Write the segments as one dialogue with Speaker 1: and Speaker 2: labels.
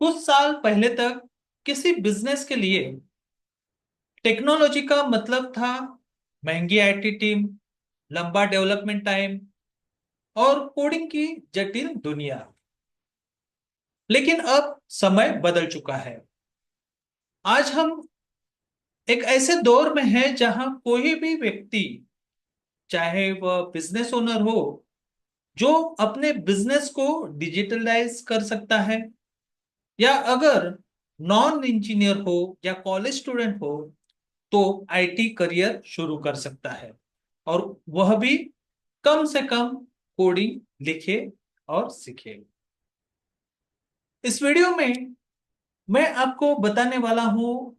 Speaker 1: कुछ साल पहले तक किसी बिजनेस के लिए टेक्नोलॉजी का मतलब था महंगी आईटी टीम, लंबा डेवलपमेंट टाइम और कोडिंग की जटिल दुनिया। लेकिन अब समय बदल चुका है। आज हम एक ऐसे दौर में हैं जहां कोई भी व्यक्ति, चाहे वह बिजनेस ओनर हो, जो अपने बिजनेस को डिजिटलाइज कर सकता है, या अगर नॉन इंजीनियर हो या कॉलेज स्टूडेंट हो तो आईटी करियर शुरू कर सकता है, और वह भी कम से कम कोडिंग लिखे और सीखे। इस वीडियो में मैं आपको बताने वाला हूं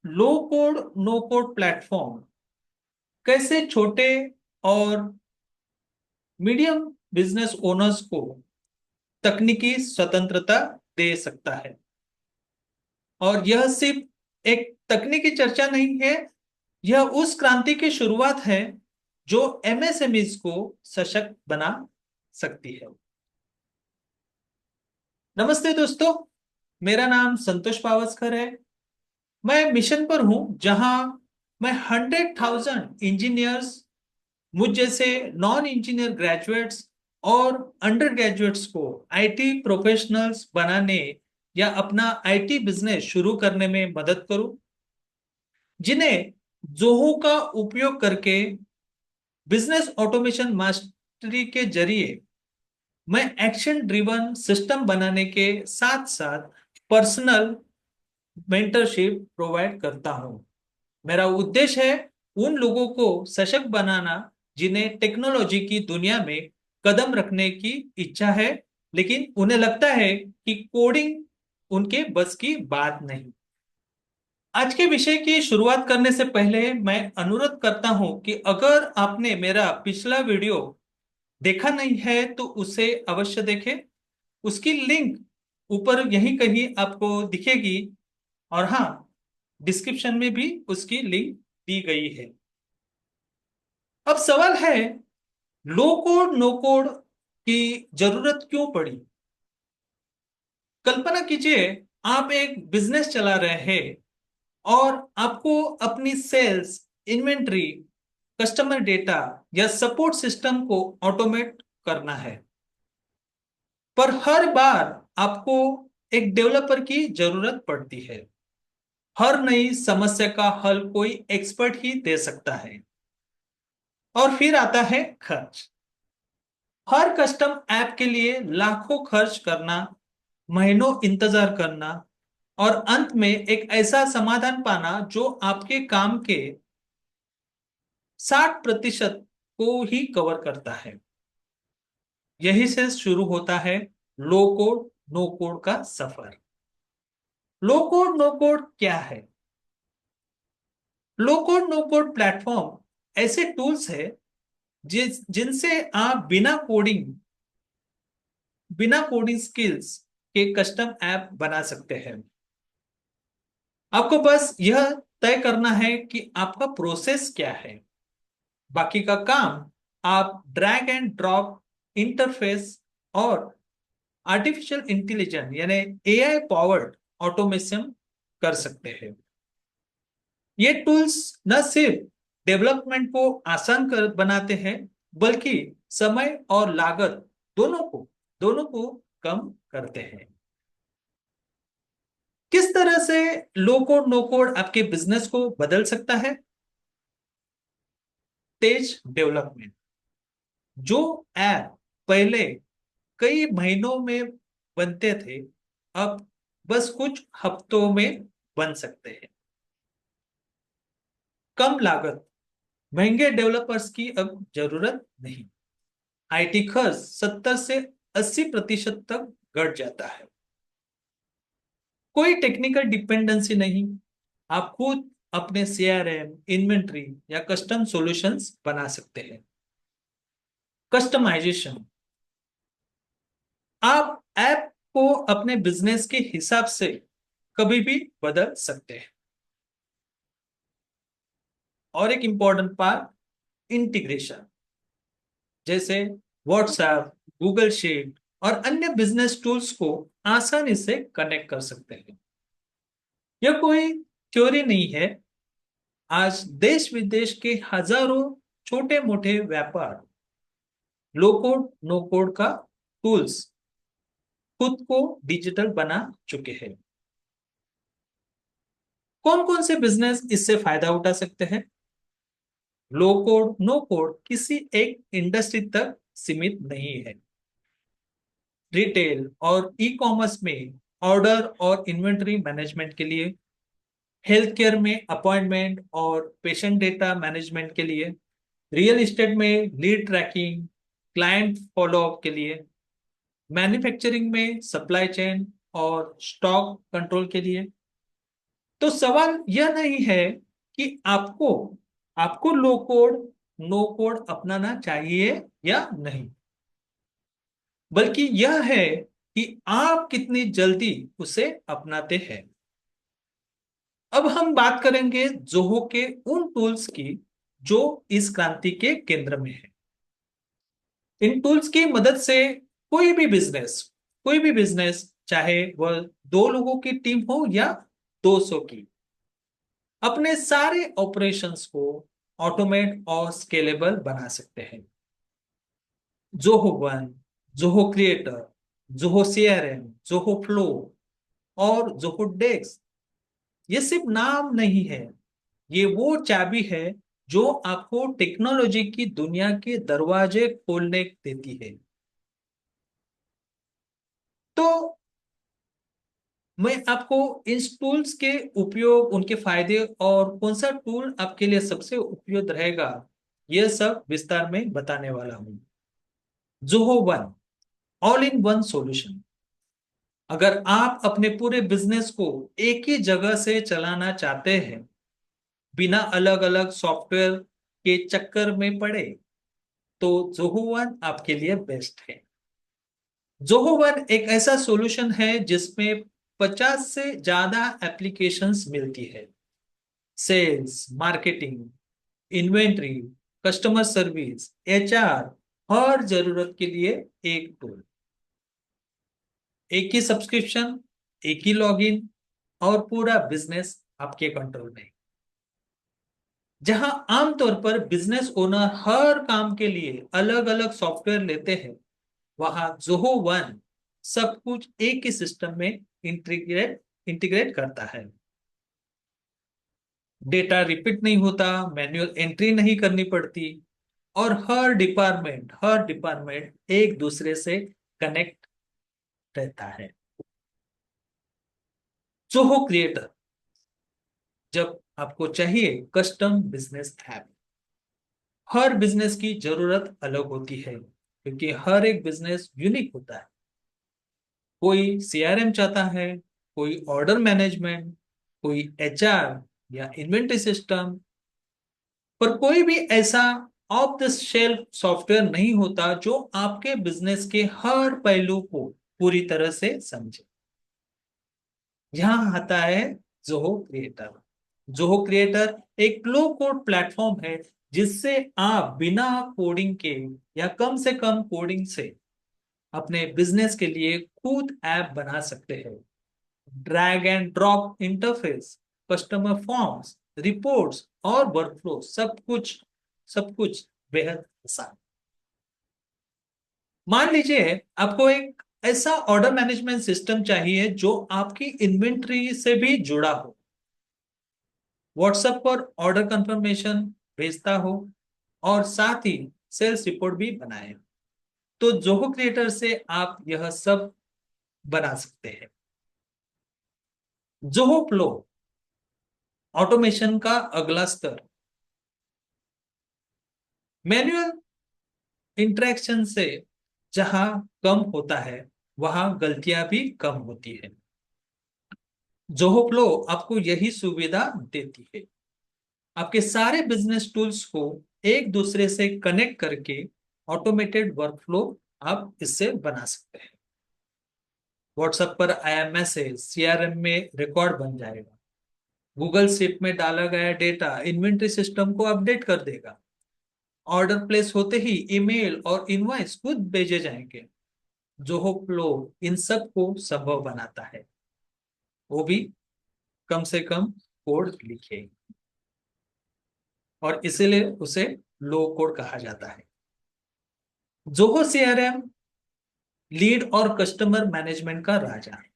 Speaker 1: लो कोड नो कोड प्लेटफॉर्म कैसे छोटे और मीडियम बिजनेस ओनर्स को तकनीकी स्वतंत्रता दे सकता है। और यह सिर्फ एक तकनीकी चर्चा नहीं है, यह उस क्रांति की शुरुआत है जो एमएसएमईज को सशक्त बना सकती है। नमस्ते दोस्तों, मेरा नाम संतोष पावस्कर है। मैं मिशन पर हूं जहां मैं 100,000 इंजीनियर्स, मुझ जैसे नॉन इंजीनियर ग्रेजुएट्स और अंडर ग्रेजुएट्स को आईटी प्रोफेशनल्स बनाने या अपना आईटी बिजनेस शुरू करने में मदद करूं, जिन्हें जोहो का उपयोग करके बिजनेस ऑटोमेशन मास्टरी के जरिए मैं एक्शन ड्रिवन सिस्टम बनाने के साथ साथ पर्सनल मेंटरशिप प्रोवाइड करता हूं। मेरा उद्देश्य है उन लोगों को सशक्त बनाना जिन्हें टेक्नोलॉजी की दुनिया में कदम रखने की इच्छा है, लेकिन उन्हें लगता है कि कोडिंग उनके बस की बात नहीं। आज के विषय की शुरुआत करने से पहले मैं अनुरोध करता हूं कि अगर आपने मेरा पिछला वीडियो देखा नहीं है तो उसे अवश्य देखें। उसकी लिंक ऊपर यहीं कहीं आपको दिखेगी, और हाँ, डिस्क्रिप्शन में भी उसकी लिंक दी गई है। अब सवाल है, लो कोड नो कोड की जरूरत क्यों पड़ी? कल्पना कीजिए, आप एक बिजनेस चला रहे हैं और आपको अपनी सेल्स, इन्वेंट्री, कस्टमर डेटा या सपोर्ट सिस्टम को ऑटोमेट करना है। पर हर बार आपको एक डेवलपर की जरूरत पड़ती है। हर नई समस्या का हल कोई एक्सपर्ट ही दे सकता है। और फिर आता है खर्च। हर कस्टम ऐप के लिए लाखों खर्च करना, महीनों इंतजार करना, और अंत में एक ऐसा समाधान पाना जो आपके काम के 60% को ही कवर करता है। यही से शुरू होता है लो कोड नो कोड का सफर। लो कोड नो कोड क्या है? लो कोड नो कोड प्लेटफॉर्म ऐसे टूल्स है जिनसे आप बिना कोडिंग स्किल्स के कस्टम ऐप बना सकते हैं। आपको बस यह तय करना है कि आपका प्रोसेस क्या है। बाकी का काम आप ड्रैग एंड ड्रॉप इंटरफेस और आर्टिफिशियल इंटेलिजेंस यानी एआई पावर्ड ऑटोमेशन कर सकते हैं। ये टूल्स न सिर्फ डेवलपमेंट को आसान कर बनाते हैं, बल्कि समय और लागत दोनों को कम करते हैं। किस तरह से लो कोड नो कोड आपके बिजनेस को बदल सकता है? तेज डेवलपमेंट। जो ऐप पहले कई महीनों में बनते थे, अब बस कुछ हफ्तों में बन सकते हैं। कम लागत। महंगे डेवलपर्स की अब जरूरत नहीं। आईटी खर्च 70 से 80% तक घट जाता है। कोई टेक्निकल डिपेंडेंसी नहीं। आप खुद अपने सीआरएम, इन्वेंट्री या कस्टम सॉल्यूशंस बना सकते हैं। कस्टमाइजेशन। आप ऐप को अपने बिजनेस के हिसाब से कभी भी बदल सकते हैं। और एक इंपॉर्टेंट पार्ट, इंटीग्रेशन, जैसे व्हाट्सएप, गूगल शीट और अन्य बिजनेस टूल्स को आसानी से कनेक्ट कर सकते हैं। यह कोई थ्योरी नहीं है। आज देश विदेश के हजारों छोटे मोटे व्यापार लो कोड नो कोड का टूल्स खुद को डिजिटल बना चुके हैं। कौन कौन से बिजनेस इससे फायदा उठा सकते हैं? लो कोड नो कोड किसी एक इंडस्ट्री तक सीमित नहीं है। रिटेल और ई कॉमर्स में ऑर्डर और इन्वेंटरी मैनेजमेंट के लिए, हेल्थ केयर में अपॉइंटमेंट और पेशेंट डेटा मैनेजमेंट के लिए, रियल एस्टेट में लीड ट्रैकिंग, क्लाइंट फॉलोअप के लिए, मैन्युफैक्चरिंग में सप्लाई चेन और स्टॉक कंट्रोल के लिए। तो सवाल यह नहीं है कि आपको आपको लो कोड नो कोड अपनाना चाहिए या नहीं, बल्कि यह है कि आप कितनी जल्दी उसे अपनाते हैं। अब हम बात करेंगे जोहो के उन टूल्स की जो इस क्रांति के केंद्र में है। इन टूल्स की मदद से कोई भी बिजनेस कोई भी बिजनेस, चाहे वह 2 लोगों की टीम हो या 200 की, अपने सारे ऑपरेशंस को ऑटोमेट और स्केलेबल बना सकते हैं। Zoho one, Zoho creator, Zoho CRM, Zoho flow और जोहो डेस्क, ये सिर्फ नाम नहीं है, ये वो चाबी है जो आपको टेक्नोलॉजी की दुनिया के दरवाजे खोलने देती है। तो मैं आपको इन टूल्स के उपयोग, उनके फायदे और कौन सा टूल आपके लिए सबसे उपयुक्त रहेगा, यह सब विस्तार में बताने वाला हूं। Zoho one, all in one solution. अगर आप अपने पूरे बिजनेस को एक ही जगह से चलाना चाहते हैं, बिना अलग अलग सॉफ्टवेयर के चक्कर में पड़े, तो जोहो वन आपके लिए बेस्ट है। जोहो वन एक ऐसा सॉल्यूशन है जिसमें 50 से ज्यादा एप्लीकेशंस मिलती है। Sales, marketing, inventory, customer service, HR, हर जरूरत के लिए एक टूल, एक ही सब्सक्रिप्शन, एक ही लॉगिन और पूरा बिजनेस आपके कंट्रोल में। जहां आमतौर पर बिजनेस ओनर हर काम के लिए अलग अलग सॉफ्टवेयर लेते हैं, वहां जोहो वन सब कुछ एक ही सिस्टम में इंटीग्रेट इंटीग्रेट करता है। डेटा रिपीट नहीं होता, मैन्युअल एंट्री नहीं करनी पड़ती और हर डिपार्टमेंट एक दूसरे से कनेक्ट रहता है। जोहो क्रिएटर, जब आपको चाहिए कस्टम बिजनेस ऐप। हर बिजनेस की जरूरत अलग होती है क्योंकि हर एक बिजनेस यूनिक होता है। कोई सीआरएम चाहता है, कोई ऑर्डर मैनेजमेंट, कोई एचआर या इन्वेंटरी सिस्टम, पर कोई भी ऐसा ऑफ द शेल्फ सॉफ्टवेयर नहीं होता जो आपके बिजनेस के हर पहलू को पूरी तरह से समझे। यहां आता है जोहो क्रिएटर। जोहो क्रिएटर एक लो कोड प्लेटफॉर्म है जिससे आप बिना कोडिंग के या कम से कम कोडिंग से अपने बिजनेस के लिए खुद ऐप बना सकते हैं। Drag and drop interface, customer forms, reports और वर्कफ्लो, सब कुछ बेहद आसान। मान लीजिए आपको एक ऐसा ऑर्डर मैनेजमेंट सिस्टम चाहिए जो आपकी इन्वेंट्री से भी जुड़ा हो, व्हाट्सएप पर ऑर्डर कंफर्मेशन भेजता हो और साथ ही सेल्स रिपोर्ट भी बनाए, तो जोहो क्रिएटर से आप यह सब बना सकते हैं। जोहो फ्लो, ऑटोमेशन का अगला स्तर। मैन्युअल इंटरेक्शन से जहां कम होता है, वहां गलतियां भी कम होती है। जोहो फ्लो आपको यही सुविधा देती है। आपके सारे बिजनेस टूल्स को एक दूसरे से कनेक्ट करके ऑटोमेटेड वर्कफ्लो आप इससे बना सकते हैं। व्हाट्सएप पर आया मैसेज सीआरएम में रिकॉर्ड बन जाएगा। गूगल शीट में डाला गया डेटा इन्वेंट्री सिस्टम को अपडेट कर देगा। ऑर्डर प्लेस होते ही ईमेल और इनवॉइस खुद भेजे जाएंगे। जोहो फ्लो इन सब को संभव बनाता है, वो भी कम से कम कोड लिखे, और इसीलिए उसे लो कोड कहा जाता है। जोहो सीआरएम लीड और कस्टमर मैनेजमेंट का राजा है।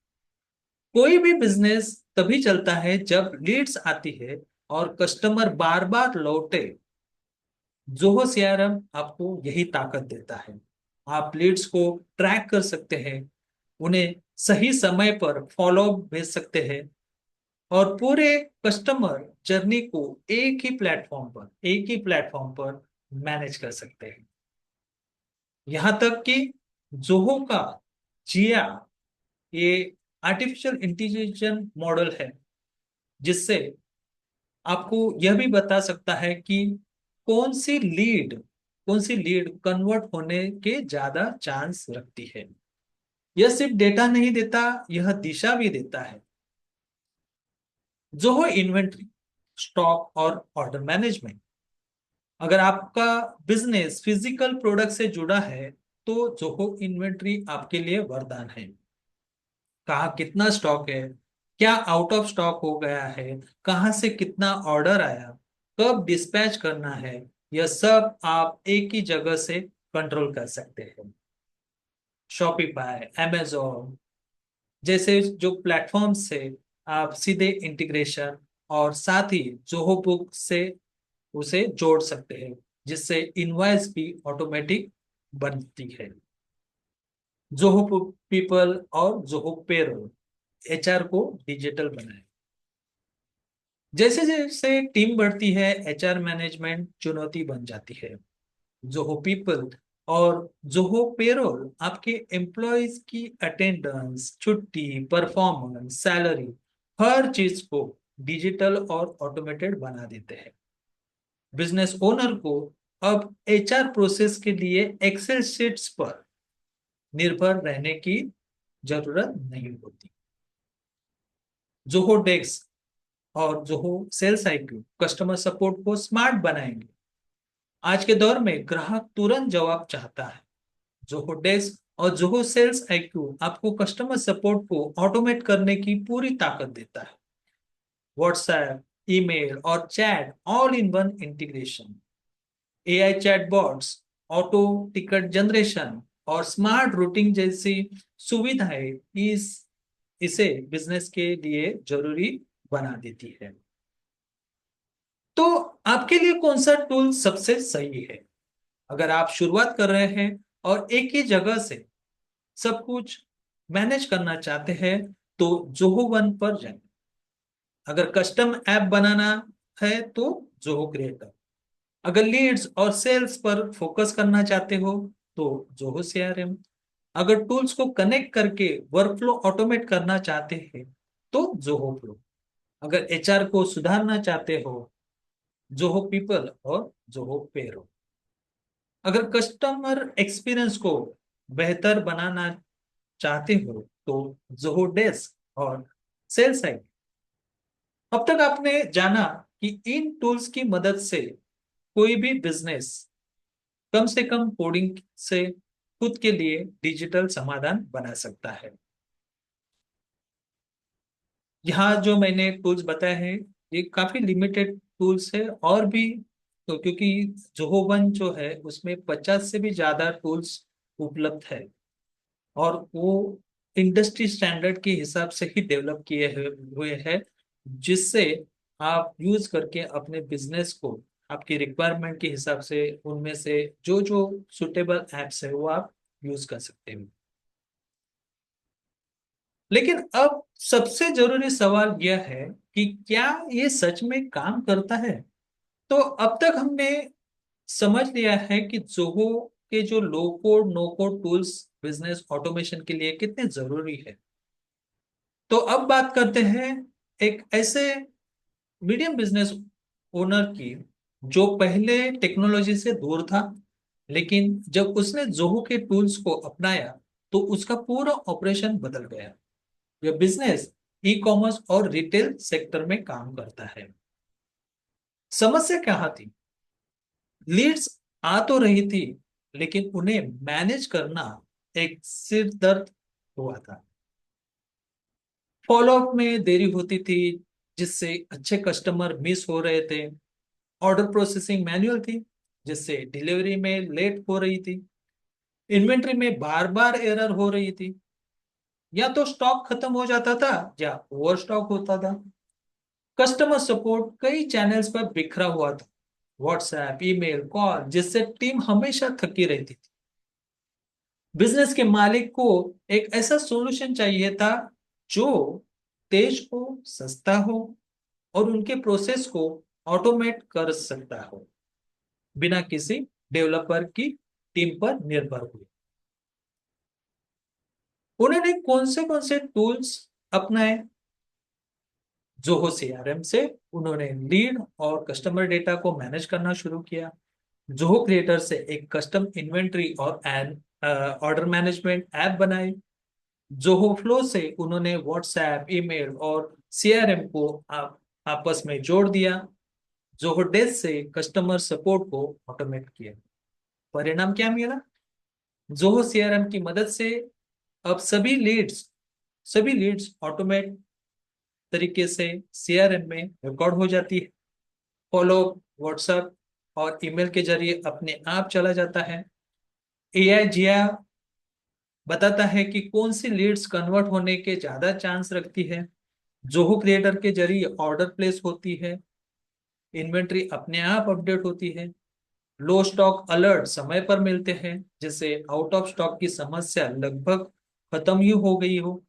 Speaker 1: कोई भी बिजनेस तभी चलता है जब लीड्स आती है और कस्टमर बार बार लौटे। जोहो सीआरएम आपको यही ताकत देता है। आप लीड्स को ट्रैक कर सकते हैं, उन्हें सही समय पर फॉलो भेज सकते हैं, और पूरे कस्टमर जर्नी को एक ही प्लेटफॉर्म पर मैनेज कर सकते हैं। यहां तक कि जोहो का जिया ये आर्टिफिशियल इंटेलिजेंस मॉडल है, जिससे आपको यह भी बता सकता है कि कौन सी लीड कौन सी लीड कन्वर्ट होने के ज्यादा चांस रखती है। यह सिर्फ डेटा नहीं देता, यह दिशा भी देता है। जो हो इन्वेंट्री, स्टॉक और ऑर्डर मैनेजमेंट। अगर आपका बिजनेस फिजिकल प्रोडक्ट से जुड़ा है तो जो हो इन्वेंट्री आपके लिए वरदान है। कहाँ कितना स्टॉक है, क्या आउट ऑफ स्टॉक हो गया है, कहाँ से कितना ऑर्डर आया, कब डिस्पैच करना है, यह सब आप एक ही जगह से कंट्रोल कर सकते हैं। शॉपिफाई, amazon जैसे जो प्लेटफॉर्म से आप सीधे इंटीग्रेशन और साथ ही जोहो बुक से उसे जोड़ सकते हैं, जिससे इनवॉइस भी ऑटोमेटिक बनती है। जोहो पीपल और जोहो पेरोल एचआर को डिजिटल बनाए। जैसे जैसे टीम बढ़ती है, एचआर मैनेजमेंट चुनौती बन जाती है। जोहो पीपल और जोहो पेरोल आपके एम्प्लॉयज की अटेंडेंस, छुट्टी, परफॉर्मेंस, सैलरी, हर चीज को डिजिटल और ऑटोमेटेड बना देते हैं। बिजनेस ओनर को अब एचआर प्रोसेस के लिए एक्सेल शीट्स पर निर्भर रहने की जरूरत नहीं होती। जोहो डेस्क और Zoho sales IQ customer support को स्मार्ट बनाएंगे। आज के दौर में ग्राहक तुरंत जवाब चाहता है। जोहो डेस्क और जोहो सेल्स आईक्यू आपको कस्टमर सपोर्ट को ऑटोमेट करने की पूरी ताकत देता है। व्हाट्सएप, ईमेल और chat all in one integration, AI chatbots, auto ticket generation और स्मार्ट रूटिंग जैसी सुविधाएं इसे बिजनेस के लिए जरूरी बना देती है। तो आपके लिए कौन सा टूल सबसे सही है? अगर आप शुरुआत कर रहे हैं और एक ही जगह से सब कुछ मैनेज करना चाहते हैं तो जोहो वन पर जाएं। अगर कस्टम ऐप बनाना है तो जोहो क्रिएटर। अगर लीड्स और सेल्स पर फोकस करना चाहते हो तो जोहो सीआरएम। अगर टूल्स को कनेक्ट करके वर्कफ्लो ऑटोमेट करना चाहते हैं तो जोहो फ्लो। अगर एचआर को सुधारना चाहते हो, जोहो पीपल और जोहो पेरो। अगर कस्टमर एक्सपीरियंस को बेहतर बनाना चाहते हो तो जोहो डेस्क और सेल्स साइट। अब तक आपने जाना कि इन टूल्स की मदद से कोई भी बिजनेस कम से कम कोडिंग से खुद के लिए डिजिटल समाधान बना सकता है। यहाँ जो मैंने टूल्स बताए हैं ये काफी लिमिटेड टूल्स है, और भी तो क्योंकि जोहो वन जो है उसमें 50 से भी ज्यादा टूल्स उपलब्ध है, और वो इंडस्ट्री स्टैंडर्ड के हिसाब से ही डेवलप किए हुए हैं, जिससे आप यूज करके अपने बिजनेस को आपकी रिक्वायरमेंट के हिसाब से उनमें से जो जो सुटेबल एप्स है वो आप यूज कर सकते हैं। लेकिन अब सबसे जरूरी सवाल यह है कि क्या ये सच में काम करता है? तो अब तक हमने समझ लिया है कि जोहो के जो low code no code tools business automation के लिए कितने जरूरी है। तो अब बात करते हैं एक ऐसे मीडियम बिजनेस ओनर की जो पहले टेक्नोलॉजी से दूर था, लेकिन जब उसने जोहो के टूल्स को अपनाया तो उसका पूरा ऑपरेशन बदल गया। यह बिजनेस ई कॉमर्स और रिटेल सेक्टर में काम करता है। समस्या क्या थी? लीड्स आ तो रही थी, लेकिन उन्हें मैनेज करना एक सिर दर्द हुआ था। फॉलोअप में देरी होती थी, जिससे अच्छे कस्टमर मिस हो रहे थे। ऑर्डर प्रोसेसिंग मैन्युअल थी, जिससे डिलीवरी में लेट हो रही थी। इन्वेंट्री में बार बार एरर हो रही थी, या तो स्टॉक खत्म हो जाता था या ओवर स्टॉक होता था। कस्टमर सपोर्ट कई चैनल्स पर बिखरा हुआ था, व्हाट्सएप, ईमेल, कॉल, जिससे टीम हमेशा थकी रहती थी। बिजनेस के मालिक को एक ऐसा सॉल्यूशन चाहिए था जो तेज हो, सस्ता हो और उनके प्रोसेस को ऑटोमेट कर सकता हो, बिना किसी डेवलपर की टीम पर निर्भर हुए। उन्होंने कौन से टूल्स अपनाए? जोहो सीआरएम से उन्होंने लीड और कस्टमर डेटा को मैनेज करना शुरू किया। जोहो क्रिएटर से एक कस्टम इन्वेंट्री और एन ऑर्डर मैनेजमेंट ऐप बनाई। जोहो फ्लो से उन्होंने व्हाट्सएप, ईमेल और सीआरएम को आपस में जोड़ दिया। जोहो डेस्क से कस्टमर सपोर्ट को ऑटोमेट किया। परिणाम क्या मिला? जोहो सीआरएम की मदद से अब सभी लीड्स ऑटोमेट तरीके से सीआरएम में रिकॉर्ड हो जाती है। फॉलो व्हाट्सएप और ईमेल के जरिए अपने आप चला जाता है। एआई जिया बताता है कि कौन सी लीड्स कन्वर्ट होने के ज्यादा चांस रखती है। जोहो क्रिएटर के जरिए ऑर्डर प्लेस होती है। इन्वेंट्री अपने आप अपडेट होती है। लो स्टॉक अलर्ट समय पर मिलते हैं, जिससे आउट ऑफ स्टॉक की समस्या लगभग खत्म ही हो गई हो।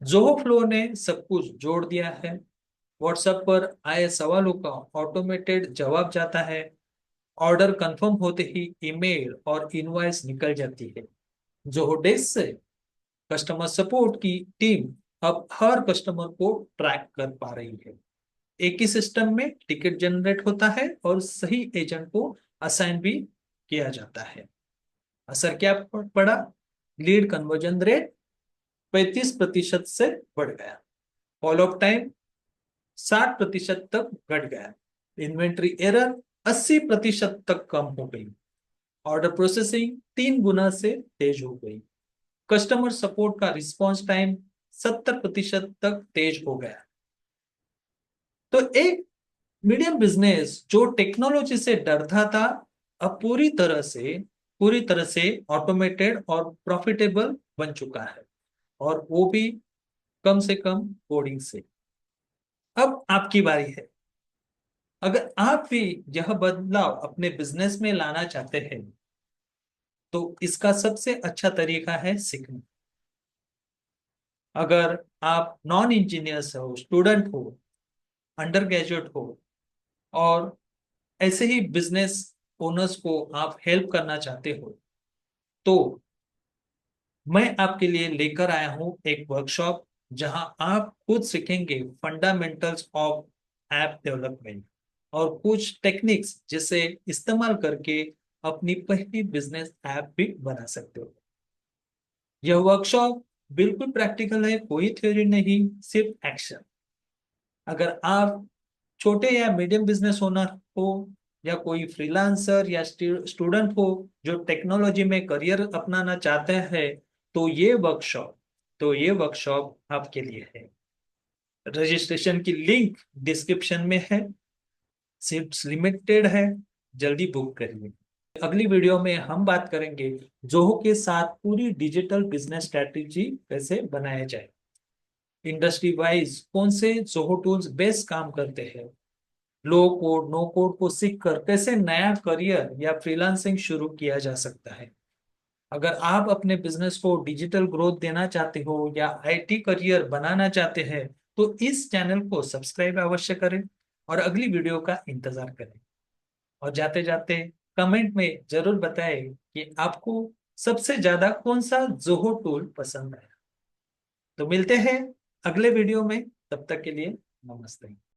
Speaker 1: जोहो फ्लो ने सब कुछ जोड़ दिया है। व्हाट्सएप पर आए सवालों का ऑटोमेटेड जवाब जाता है। ऑर्डर कंफर्म होते ही ईमेल और इनवॉइस निकल जाती है। जोहो डेस्क से कस्टमर सपोर्ट की टीम अब हर कस्टमर को ट्रैक कर पा रही है। एक ही सिस्टम में टिकट जनरेट होता है और सही एजेंट को असाइन भी किया जाता है। असर क्या पड़ा? लीड कन्वर्जन रेट 35% से बढ़ गया। फॉलोअप टाइम 60% तक घट गया। इन्वेंट्री एरर 80% तक कम हो गई। ऑर्डर प्रोसेसिंग 3 गुना से तेज हो गई। कस्टमर सपोर्ट का रिस्पॉन्स टाइम 70% तक तेज हो गया। तो एक मीडियम बिजनेस जो टेक्नोलॉजी से डरता था, अब पूरी तरह से ऑटोमेटेड और प्रॉफिटेबल बन चुका है, और वो भी कम से कम कोडिंग से। अब आपकी बारी है। अगर आप भी यह बदलाव अपने बिजनेस में लाना चाहते हैं, तो इसका सबसे अच्छा तरीका है सीखना। अगर आप नॉन इंजीनियर्स हो, स्टूडेंट हो, अंडर ग्रेजुएट हो, और ऐसे ही बिजनेस ओनर्स को आप हेल्प करना चाहते हो, तो मैं आपके लिए लेकर आया हूं एक वर्कशॉप, जहां आप खुद सीखेंगे फंडामेंटल्स ऑफ ऐप डेवलपमेंट और कुछ टेक्निक्स जिसे इस्तेमाल करके अपनी पहली बिजनेस ऐप भी बना सकते हो। यह वर्कशॉप बिल्कुल प्रैक्टिकल है, कोई थ्योरी नहीं, सिर्फ एक्शन। अगर आप छोटे या मीडियम बिजनेस ओनर हो, या कोई फ्रीलांसर या स्टूडेंट हो जो टेक्नोलॉजी में करियर अपनाना चाहते हैं, तो ये वर्कशॉप आपके लिए है। रजिस्ट्रेशन की लिंक डिस्क्रिप्शन में है। सीट्स लिमिटेड है, जल्दी बुक करिए। अगली वीडियो में हम बात करेंगे जोहो के साथ पूरी डिजिटल बिजनेस स्ट्रेटेजी कैसे बनाया जाए। इंडस्ट्री वाइज कौन से जोहो टूल्स बेस्ट काम करते हैं। लो कोड, नो कोड को सीखकर कैसे नया करियर या फ्रीलांसिंग शुरू किया जा सकता है। अगर आप अपने बिजनेस को डिजिटल ग्रोथ देना चाहते हो या आईटी करियर बनाना चाहते हैं, तो इस चैनल को सब्सक्राइब अवश्य करें और अगली वीडियो का इंतजार करें। और जाते जाते कमेंट में जरूर बताएं कि आपको सबसे ज्यादा कौन सा जोहो टूल पसंद है। तो मिलते हैं अगले वीडियो में, तब तक के लिए नमस्ते।